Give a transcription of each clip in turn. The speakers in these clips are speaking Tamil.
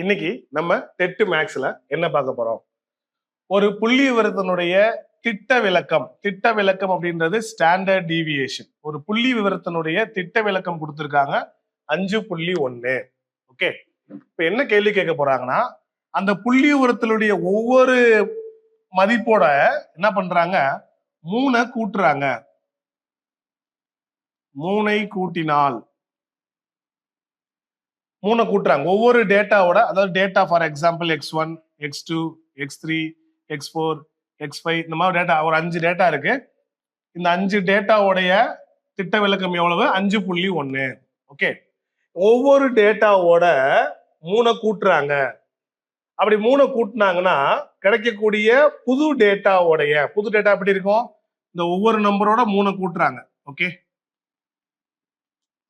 இன்னைக்கு நம்ம டெட் மேக்ஸ்ல என்ன பார்க்க போறோம்? ஒரு புள்ளி விவரத்தினுடைய திட்ட விளக்கம் அப்படின்றது ஸ்டாண்டர்ட் டீவியேஷன். ஒரு புள்ளி விவரத்தினுடைய திட்ட விளக்கம் கொடுத்திருக்காங்க 5.1. ஓகே, இப்ப என்ன கேள்வி கேட்க போறாங்கன்னா, அந்த புள்ளி விவரத்தினுடைய ஒவ்வொரு மதிப்போட என்ன பண்றாங்க, 3 கூட்டுறாங்க. 3 கூட்டினால் 3 கூட்டுறாங்க. ஒவ்வொரு டேட்டாவோட, அதாவது data for example x1, x2, x3, x4, x5 இந்த மாதிரி டேட்டா ஒரு 5 டேட்டா இருக்கு. இந்த 5 டேட்டாவுடைய திட்ட விளக்கம் எவ்வளவு? 5.1. ஓகே, ஒவ்வொரு டேட்டாவோட 3 கூட்டுறாங்க. அப்படி 3 கூட்டினாங்கன்னா கிடைக்கக்கூடிய புது டேட்டா எப்படி இருக்கும்? இந்த ஒவ்வொரு நம்பரோட 3 கூட்டுறாங்க. ஓகே,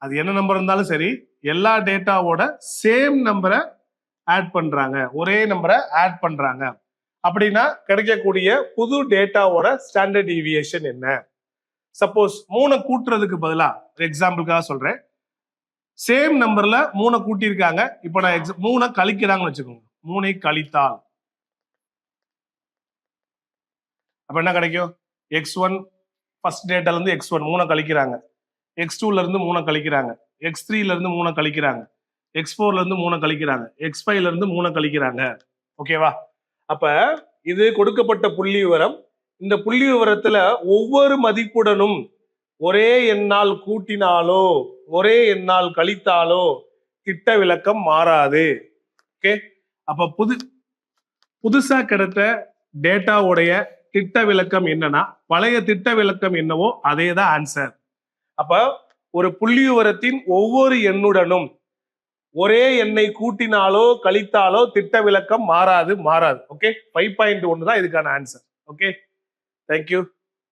அது என்ன நம்பர் இருந்தாலும் சரி, எல்லா டேட்டாவோட சேம் நம்பரை ஆட் பண்றாங்க, ஒரே நம்பரை ஆட் பண்றாங்க. அப்படின்னா கிடைக்கக்கூடிய புது டேட்டாவோட ஸ்டாண்டர்ட் டீவியேஷன் என்ன? சப்போஸ் 3 கூட்டுறதுக்கு பதிலா எக்ஸாம்பிளுக்காக சொல்றேன், சேம் நம்பர்ல 3 கூட்டியிருக்காங்க. இப்ப நான் 3 கழிக்கிறாங்கன்னு வச்சுக்கோங்க. 3 கழித்தால் அப்ப என்ன கிடைக்கும்? x1 ஃபர்ஸ்ட் டேட்டால இருந்து x1 3 கழிக்கிறாங்க, x2ல இருந்து 3 கழிக்கிறாங்க, x3ல இருந்து 3 கழிக்கிறாங்க, x4ல இருந்து 3 கழிக்கிறாங்க, x5ல இருந்து 3 கழிக்கிறாங்க. ஓகேவா? அப்ப இது கொடுக்கப்பட்ட புள்ளி விவரம். இந்த புள்ளி விவரத்துல ஒவ்வொரு மதிப்புடனும் ஒரே எண்ணால் கூட்டினாலோ ஒரே எண்ணால் கழித்தாலோ திட்ட விளக்கம் மாறாது. ஓகே, அப்ப புதுசா கிடைத்த டேட்டாவுடைய திட்ட விளக்கம் என்னன்னா, பழைய திட்ட விளக்கம் என்னவோ அதேதான் ஆன்சர். அப்ப ஒரு புள்ளி விவரத்தின் ஒவ்வொரு எண்ணுடனும் ஒரே எண்ணை கூட்டினாலோ கழித்தாலோ திட்ட விளக்கம் மாறாது. ஓகே, 5.1 தான் இதுக்கான ஆன்சர். Okay, thank you.